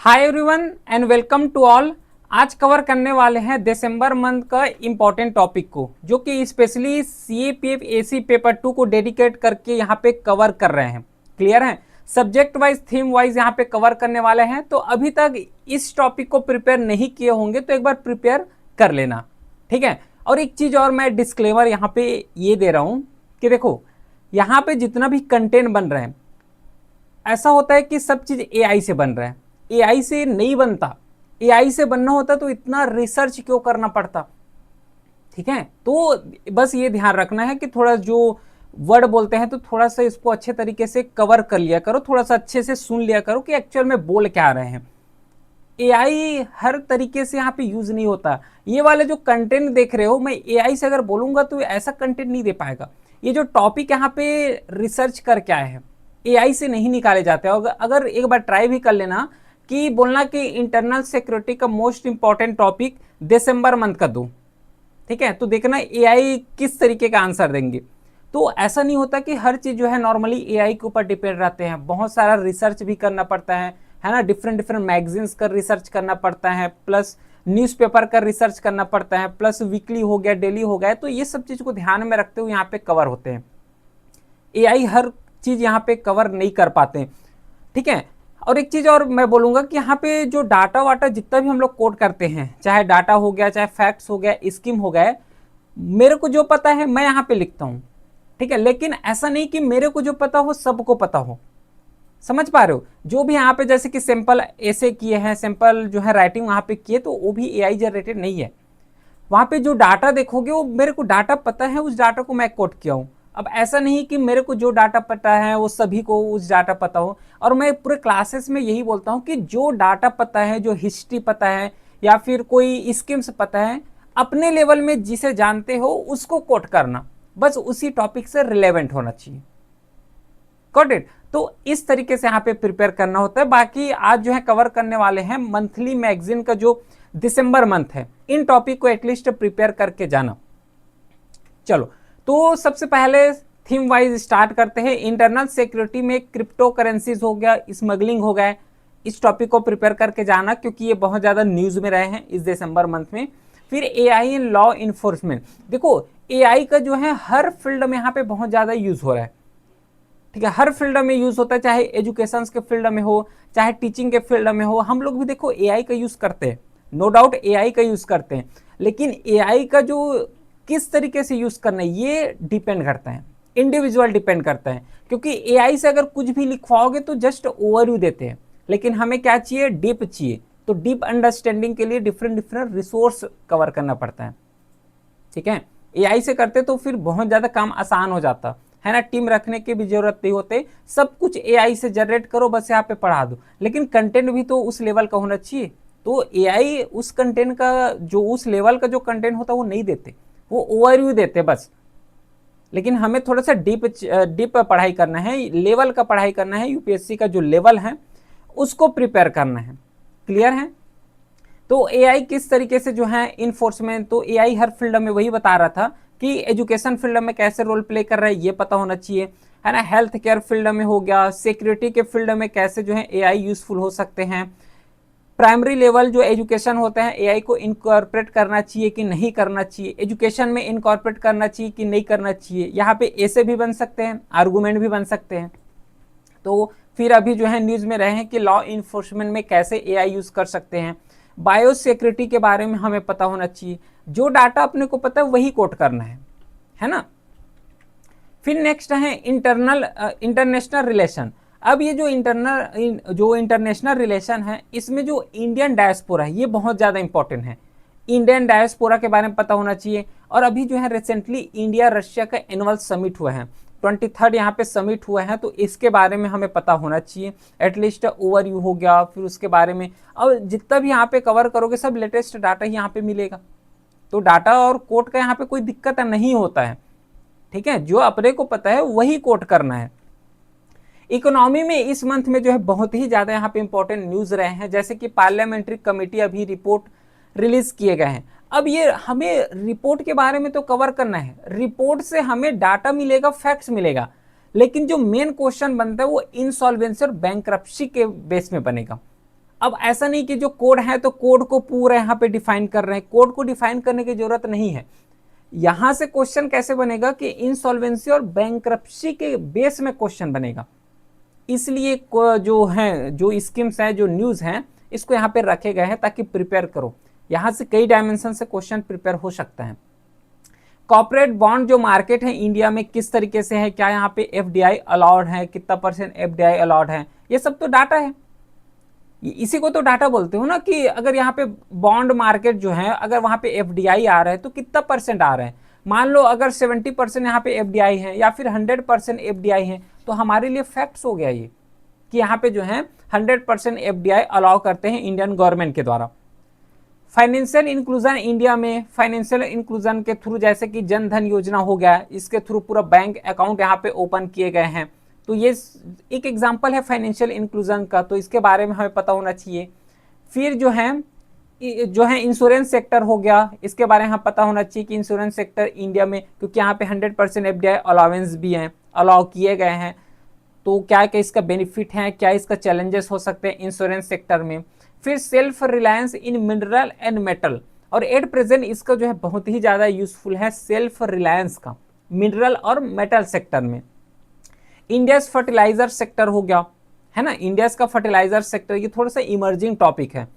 Hi everyone and welcome to all. आज cover करने वाले हैं दिसंबर मंथ का इम्पोर्टेंट टॉपिक को, जो कि स्पेशली सीएपीएफ एसी पेपर 2 को डेडिकेट करके यहाँ पे कवर कर रहे हैं। क्लियर है? सब्जेक्ट वाइज थीम वाइज यहाँ पे कवर करने वाले हैं। तो अभी तक इस टॉपिक को प्रिपेयर नहीं किए होंगे तो एक बार प्रिपेयर कर लेना, ठीक है। और एक चीज और मैं डिस्क्लेमर यहाँ पे ये दे रहा हूँ कि देखो, यहाँ पे जितना भी कंटेंट बन रहे हैं, ऐसा होता है कि सब चीज एआई से बन रहा है। एआई से नहीं बनता। एआई से बनना होता तो इतना रिसर्च क्यों करना पड़ता, ठीक है। तो बस ये ध्यान रखना है कि थोड़ा जो वर्ड बोलते हैं तो थोड़ा सा इसको अच्छे तरीके से कवर कर लिया करो, थोड़ा सा अच्छे से सुन लिया करो कि एक्चुअल में बोल क्या रहे हैं। एआई हर तरीके से यहाँ पे यूज नहीं होता। ये वाले जो कंटेंट देख रहे हो, मैं एआई से अगर बोलूंगा तो ऐसा कंटेंट नहीं दे पाएगा। ये जो टॉपिक यहाँ पे रिसर्च करके आए हैं, एआई से नहीं निकाले जाते। अगर एक बार ट्राई भी कर लेना कि बोलना कि इंटरनल सिक्योरिटी का मोस्ट इंपॉर्टेंट टॉपिक दिसंबर मंथ का दो, ठीक है, तो देखना एआई किस तरीके का आंसर देंगे। तो ऐसा नहीं होता कि हर चीज जो है नॉर्मली एआई के ऊपर डिपेंड रहते हैं। बहुत सारा रिसर्च भी करना पड़ता है ना। डिफरेंट डिफरेंट मैगजीन्स का रिसर्च करना पड़ता है, प्लस न्यूज़पेपर का रिसर्च करना पड़ता है, प्लस वीकली हो गया, डेली हो गया। तो ये सब चीज को ध्यान में रखते हुए यहाँ पे कवर होते हैं। एआई हर चीज यहाँ पे कवर नहीं कर पाते, ठीक है। और एक चीज और मैं बोलूंगा कि यहाँ पे जो डाटा वाटा जितना भी हम लोग कोड करते हैं, चाहे डाटा हो गया, चाहे फैक्ट्स हो गया, स्कीम हो गया, मेरे को जो पता है मैं यहाँ पे लिखता हूँ, ठीक है। लेकिन ऐसा नहीं कि मेरे को जो पता हो सबको पता हो। समझ पा रहे हो? जो भी यहाँ पे जैसे कि सिंपल ऐसे किए हैं, सिंपल जो है राइटिंग वहां पे किए, तो वो भी एआई जनरेटेड नहीं है। वहां पे जो डाटा देखोगे वो मेरे को डाटा पता है, उस डाटा को मैं कोट किया हूँ। अब ऐसा नहीं कि मेरे को जो डाटा पता है वो सभी को उस डाटा पता हो। और मैं पूरे क्लासेस में यही बोलता हूँ कि जो डाटा पता है, जो हिस्ट्री पता है, या फिर कोई स्कीम्स पता है, अपने लेवल में जिसे जानते हो उसको कोट करना, बस उसी टॉपिक से रिलेवेंट होना चाहिए। Got it? तो इस तरीके से यहाँ पे प्रिपेयर करना होता है। बाकी आज जो है कवर करने वाले हैं मंथली मैगजीन का जो दिसंबर मंथ है, इन टॉपिक को एटलीस्ट प्रिपेयर करके जाना। चलो, तो सबसे पहले थीम वाइज स्टार्ट करते हैं। इंटरनल सिक्योरिटी में क्रिप्टो करेंसीज हो गया, स्मगलिंग हो गया, इस टॉपिक को प्रिपेयर करके जाना, क्योंकि ये बहुत ज्यादा न्यूज में रहे हैं इस दिसंबर मंथ में। फिर एआई इन लॉ इन्फोर्समेंट। देखो, एआई का जो है हर फील्ड में यहाँ पे बहुत ज्यादा यूज हो रहा है, ठीक है। हर फील्ड में यूज होता है, चाहे एजुकेशन के फील्ड में हो, चाहे टीचिंग के फील्ड में हो। हम लोग भी देखो एआई का यूज करते हैं, नो डाउट एआई का यूज करते हैं। लेकिन एआई का जो किस तरीके से यूज करना है ये डिपेंड करता है, इंडिविजुअल डिपेंड करता है। क्योंकि एआई से अगर कुछ भी लिखवाओगे तो जस्ट ओवरव्यू देते हैं, लेकिन हमें क्या चाहिए? डीप चाहिए। तो डीप अंडरस्टैंडिंग के लिए डिफरेंट डिफरेंट रिसोर्स कवर करना पड़ता है, ठीक है। एआई से करते तो फिर बहुत ज्यादा काम आसान हो जाता है ना। टीम रखने की भी जरूरत नहीं होते, सब कुछ एआई से जनरेट करो, बस यहाँ पे पढ़ा दो। लेकिन कंटेंट भी तो उस लेवल का होना चाहिए। तो एआई उस कंटेंट का, जो उस लेवल का जो कंटेंट होता है वो नहीं देते, वो ओवरव्यू देते बस। लेकिन हमें थोड़ा सा डीप पढ़ाई करना है, लेवल का पढ़ाई करना है। यूपीएससी का जो लेवल है उसको प्रिपेयर करना है। क्लियर है? तो एआई किस तरीके से जो है इन्फोर्समेंट, तो एआई हर फील्ड में वही बता रहा था कि एजुकेशन फील्ड में कैसे रोल प्ले कर रहा है ये पता होना चाहिए, है ना। हेल्थ केयर फील्ड में हो गया, सिक्योरिटी के फील्ड में कैसे जो है एआई यूजफुल हो सकते हैं। प्राइमरी लेवल जो एजुकेशन होते हैं, एआई को इनकॉर्पोरेट करना चाहिए कि नहीं करना चाहिए, एजुकेशन में इनकॉर्पोरेट करना चाहिए कि नहीं करना चाहिए। यहाँ पे ऐसे भी बन सकते हैं, आर्गूमेंट भी बन सकते हैं। तो फिर अभी जो है न्यूज में रहे हैं कि लॉ इन्फोर्समेंट में कैसे एआई यूज कर सकते हैं। बायो सिक्योरिटी के बारे में हमें पता होना चाहिए। जो डाटा अपने को पता है वही कोट करना है ना। फिर नेक्स्ट है इंटरनेशनल रिलेशन। अब ये जो इंटरनेशनल रिलेशन है, इसमें जो इंडियन डायस्पोरा है ये बहुत ज्यादा इंपॉर्टेंट है। इंडियन डायस्पोरा के बारे में पता होना चाहिए। और अभी जो है रिसेंटली इंडिया रशिया का एनुअल समिट हुआ है, 23rd यहाँ पे समिट हुआ है, तो इसके बारे में हमें पता होना चाहिए। एटलीस्ट ओवरव्यू हो गया, फिर उसके बारे में। और जितना भी यहाँ पे कवर करोगे सब लेटेस्ट डाटा ही यहाँ पे मिलेगा। तो डाटा और कोट का यहाँ पे कोई दिक्कत नहीं होता है, ठीक है। जो अपने को पता है वही कोट करना है। इकोनॉमी में इस मंथ में जो है बहुत ही ज्यादा यहाँ पे इंपॉर्टेंट न्यूज रहे हैं, जैसे कि पार्लियामेंट्री कमेटी अभी रिपोर्ट रिलीज किए गए हैं। अब ये हमें रिपोर्ट के बारे में तो कवर करना है, रिपोर्ट से हमें डाटा मिलेगा, फैक्ट्स मिलेगा। लेकिन जो मेन क्वेश्चन बनता है वो इंसॉल्वेंसी और बैंक्रप्सी के बेस में बनेगा। अब ऐसा नहीं कि जो कोड है तो कोड को पूरा यहाँ पे डिफाइन कर रहे हैं, कोड को डिफाइन करने की जरूरत नहीं है। यहां से क्वेश्चन कैसे बनेगा कि इंसॉल्वेंसी और बैंक्रप्सी के बेस में क्वेश्चन बनेगा। इसलिए जो है, जो स्कीम्स है, जो न्यूज है, इसको यहाँ पे रखे गए हैं ताकि प्रिपेयर करो। यहां से कई डायमेंशन से क्वेश्चन प्रिपेयर हो सकता है। कॉर्पोरेट बॉन्ड जो मार्केट है इंडिया में किस तरीके से है, क्या यहाँ पे एफडीआई अलाउड है, कितना % एफडीआई अलाउड है, ये सब तो डाटा है। इसी को तो डाटा बोलते हो ना, कि अगर यहाँ पे बॉन्ड मार्केट जो है, अगर वहां पे एफडीआई आ रहा है तो कितना % आ रहा है। मान लो अगर 70% यहाँ पे एफडीआई है या फिर 100% एफडीआई है, तो हमारे लिए फैक्ट्स हो गया ये कि यहाँ पे जो है 100% एफडीआई अलाउ करते हैं इंडियन गवर्नमेंट के द्वारा। फाइनेंशियल इंक्लूजन इंडिया में, फाइनेंशियल इंक्लूजन के थ्रू जैसे कि जन धन योजना हो गया, इसके थ्रू पूरा बैंक अकाउंट यहाँ पे ओपन किए गए हैं, तो ये एक एग्जांपल है फाइनेंशियल इंक्लूजन का, तो इसके बारे में हमें पता होना चाहिए। फिर जो है इंश्योरेंस सेक्टर हो गया, इसके बारे में हमें पता होना चाहिए कि इंश्योरेंस सेक्टर इंडिया में, क्योंकि यहाँ पे 100% एफडीआई अलाउंस भी हैं, अलाउ किए गए हैं, तो क्या क्या इसका बेनिफिट है, क्या इसका चैलेंजेस हो सकते हैं इंश्योरेंस सेक्टर में। फिर self reliance in mineral and metal, और एट प्रेजेंट इसका जो है बहुत ही ज़्यादा यूजफुल है सेल्फ रिलायंस का मिनरल और मेटल सेक्टर में। इंडिया फर्टिलाइजर सेक्टर हो गया, है ना, इंडिया का फर्टिलाइजर सेक्टर, ये थोड़ा सा इमर्जिंग टॉपिक है,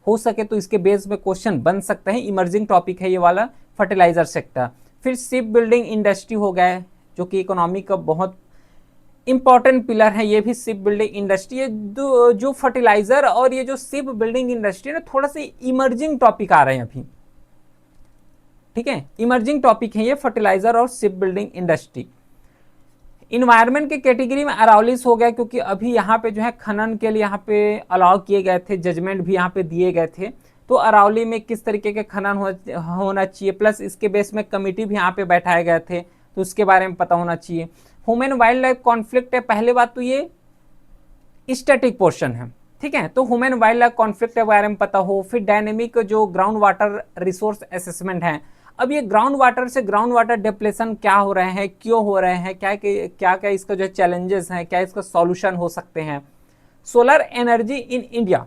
हो सके तो इसके बेस में क्वेश्चन बन सकते हैं, इमर्जिंग टॉपिक है ये वाला फर्टिलाइजर सेक्टर। फिर शिप बिल्डिंग इंडस्ट्री हो गया है, जो कि इकोनॉमी का बहुत इंपॉर्टेंट पिलर है, ये भी शिप बिल्डिंग इंडस्ट्री है। जो फर्टिलाइजर और ये जो शिप बिल्डिंग इंडस्ट्री है ना, थोड़ा सा इमर्जिंग टॉपिक आ रहे हैं अभी, ठीक है, इमर्जिंग टॉपिक है ये फर्टिलाइजर और शिप बिल्डिंग इंडस्ट्री। इन्वायरमेंट की कैटेगरी में अरावलीज हो गया, क्योंकि अभी यहाँ पे जो है खनन के लिए यहाँ पे अलाउ किए गए थे, जजमेंट भी यहाँ पे दिए गए थे, तो अरावली में किस तरीके के खनन होना चाहिए, प्लस इसके बेस में कमिटी भी यहाँ पे बैठाए गए थे, तो उसके बारे में पता होना चाहिए। ह्यूमन वाइल्ड लाइफ कॉन्फ्लिक्ट है, पहले बात तो ये स्टैटिक पोर्शन है, ठीक है, तो ह्यूमन वाइल्ड लाइफ कॉन्फ्लिक्ट के बारे में पता हो। फिर डायनेमिक जो ग्राउंड वाटर रिसोर्स असेसमेंट है, अब ये ग्राउंड वाटर से ग्राउंड वाटर डिप्लेशन क्या हो रहे हैं, क्यों हो रहे हैं, क्या क्या इसका जो चैलेंजेस हैं, क्या इसका सॉल्यूशन हो सकते हैं। सोलर एनर्जी इन इंडिया,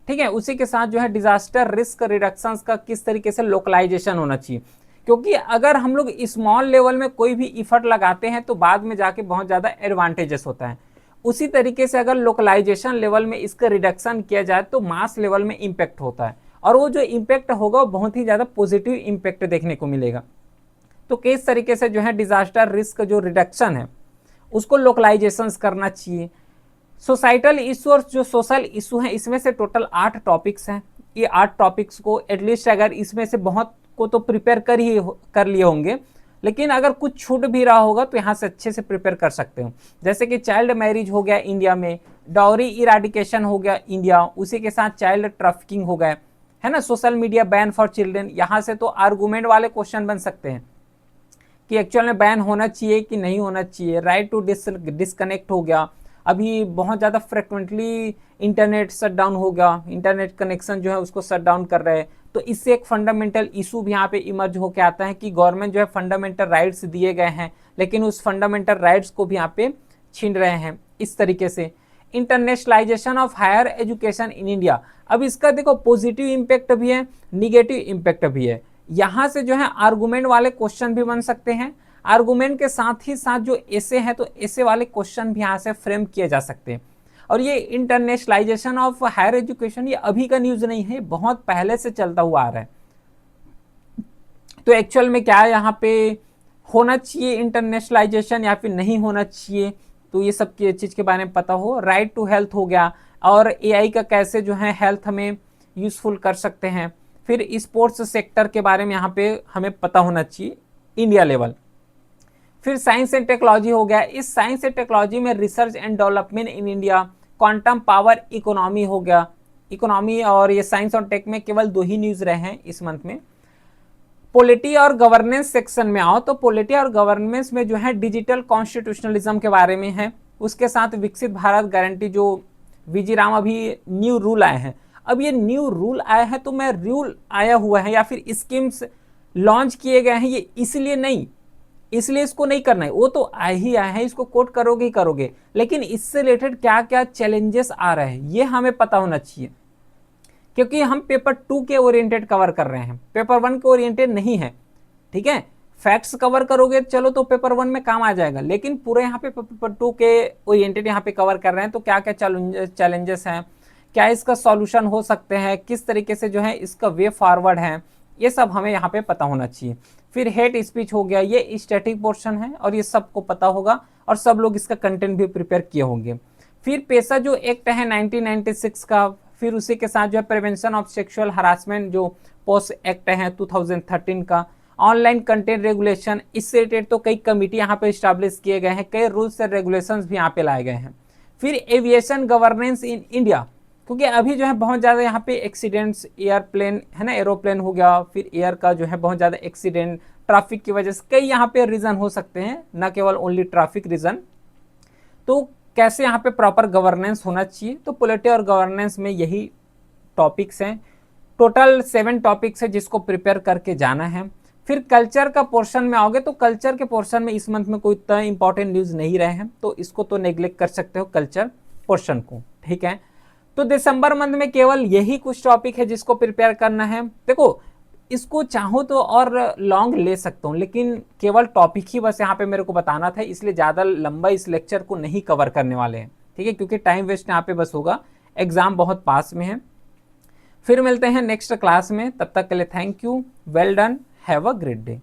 ठीक है, उसी के साथ जो है डिजास्टर रिस्क रिडक्शन का किस तरीके से लोकलाइजेशन होना चाहिए, क्योंकि अगर हम लोग स्मॉल लेवल में कोई भी इफर्ट लगाते हैं तो बाद में जाके बहुत ज़्यादा एडवांटेजेस होता है। उसी तरीके से अगर लोकलाइजेशन लेवल में इसका रिडक्शन किया जाए तो मास लेवल में इम्पैक्ट होता है, और वो जो इम्पैक्ट होगा वो बहुत ही ज़्यादा पॉजिटिव इम्पैक्ट देखने को मिलेगा। तो किस तरीके से जो है डिजास्टर रिस्क जो रिडक्शन है उसको लोकलाइजेशन करना चाहिए। सोसाइटल इशू और जो सोशल इशू है, इसमें से टोटल 8 टॉपिक्स हैं। ये 8 टॉपिक्स को एटलीस्ट अगर इसमें से बहुत को तो प्रिपेयर कर लिए होंगे, लेकिन अगर कुछ छूट भी रहा होगा तो यहाँ से अच्छे से प्रिपेयर कर सकते हो। जैसे कि चाइल्ड मैरिज हो गया इंडिया में, डाउरी इराडिकेशन हो गया इंडिया, उसी के साथ चाइल्ड ट्रैफिकिंग हो गया, है ना, social media ban for children. यहाँ से तो आर्गूमेंट वाले क्वेश्चन बन सकते हैं कि एक्चुअल में बैन होना चाहिए कि नहीं होना चाहिए। राइट टू डिस्कनेक्ट हो गया, अभी बहुत ज़्यादा फ्रिक्वेंटली इंटरनेट शट डाउन हो गया, इंटरनेट कनेक्शन जो है उसको शट डाउन कर रहे हैं, तो इससे एक फंडामेंटल इशू भी यहाँ पे इमर्ज होकर आता है कि गवर्नमेंट जो है फंडामेंटल राइट्स दिए गए हैं, लेकिन उस फंडामेंटल राइट्स को भी यहाँ पे छीन रहे हैं इस तरीके से। Internationalisation of higher education in India, अब इसका देखो पॉजिटिव इम्पैक्ट भी है, निगेटिव इम्पैक्ट भी है। यहाँ से जो है आर्गूमेंट वाले क्वेश्चन भी बन सकते हैं, आर्गूमेंट के साथ ही साथ जो ऐसे है तो ऐसे वाले क्वेश्चन भी यहाँ से फ्रेम किए जा सकते हैं। और ये इंटरनेशनलाइजेशन ऑफ हायर एजुकेशन ये अभी का न्यूज़ नहीं है, बहुत पहले से चलता हुआ आ रहा है। तो एक्चुअल में क्या यहाँ पे होना चाहिए इंटरनेशनलाइजेशन या फिर नहीं होना चाहिए, तो ये सब की चीज़ के बारे में पता हो। राइट टू हेल्थ हो गया, और एआई का कैसे जो है हेल्थ में यूजफुल कर सकते हैं। फिर स्पोर्ट्स सेक्टर के बारे में यहाँ पे हमें पता होना चाहिए इंडिया लेवल। फिर साइंस एंड टेक्नोलॉजी हो गया, इस साइंस एंड टेक्नोलॉजी में research and development in India, quantum power economy हो गया, इकोनॉमी और ये साइंस और टेक में केवल 2 ही न्यूज़ रहे हैं इस मंथ में। पॉलिटी और गवर्नेंस सेक्शन में आओ तो पॉलिटी और गवर्नेंस में जो है डिजिटल कॉन्स्टिट्यूशनलिज्म के बारे में है, उसके साथ विकसित भारत गारंटी जो वीजी राम अभी न्यू रूल आए हैं। अब ये न्यू रूल आया है तो मैं रूल आया हुआ है या फिर स्कीम्स लॉन्च किए गए हैं ये इसलिए नहीं, इसलिए इसको नहीं करना है, वो तो आ ही आया है, इसको कोट करोगे ही करोगे, लेकिन इससे रिलेटेड क्या क्या चैलेंजेस आ रहे हैं ये हमें पता होना चाहिए। क्योंकि हम पेपर 2 के ओरिएंटेड कवर कर रहे हैं, पेपर 1 के ओरिएंटेड नहीं है। ठीक है, फैक्ट्स कवर करोगे चलो तो पेपर 1 में काम आ जाएगा, लेकिन पूरे यहाँ पे पेपर 2 के ओरिएंटेड यहाँ पे कवर कर रहे हैं, तो क्या क्या चैलेंजेस हैं, क्या इसका सॉल्यूशन हो सकते हैं, किस तरीके से जो है इसका वे फॉरवर्ड है, ये सब हमें यहाँ पे पता होना चाहिए। फिर हेट स्पीच हो गया, ये स्टैटिक पोर्शन है और ये सबको पता होगा और सब लोग इसका कंटेंट भी प्रिपेयर किए होंगे। फिर पेशा जो एक्ट है 1996 का, फिर उसी के साथ जो है प्रिवेंशन ऑफ सेक्सुअल हरासमेंट जो पोस्ट एक्ट है 2013 का, ऑनलाइन कंटेंट रेगुलेशन, इससे रिलेटेड तो कई कमिटी यहाँ पे स्टैब्लिश किए गए हैं, कई रूल्स एंड रेगुलेशंस भी यहाँ पे लाए गए हैं। फिर एविएशन गवर्नेंस इन इंडिया, क्योंकि अभी जो है बहुत ज़्यादा यहाँ पे एक्सीडेंट्स, एयरप्लेन है ना, एरोप्लेन हो गया, फिर एयर का जो है बहुत ज़्यादा एक्सीडेंट, ट्रैफिक की वजह से कई यहाँ पे रीज़न हो सकते हैं, ना केवल ओनली ट्रैफिक रीज़न। तो कैसे यहाँ पे प्रॉपर गवर्नेंस होना चाहिए, तो पॉलिटी और गवर्नेंस में यही टॉपिक्स हैं। टोटल 7 टॉपिक्स है जिसको प्रिपेयर करके जाना है। फिर कल्चर का पोर्शन में आओगे तो कल्चर के पोर्शन में इस मंथ में कोई इतना इंपॉर्टेंट न्यूज़ नहीं रहे हैं, तो इसको तो नेग्लेक्ट कर सकते हो कल्चर पोर्शन को। ठीक है, तो दिसंबर मंथ में केवल यही कुछ टॉपिक है जिसको प्रिपेयर करना है। देखो इसको चाहो तो और लॉन्ग ले सकता हूँ, लेकिन केवल टॉपिक ही बस यहाँ पे मेरे को बताना था, इसलिए ज़्यादा लंबा इस लेक्चर को नहीं कवर करने वाले हैं। ठीक है, क्योंकि टाइम वेस्ट यहाँ पे बस होगा, एग्जाम बहुत पास में है। फिर मिलते हैं नेक्स्ट क्लास में, तब तक के लिए thank you, well done, have a great day.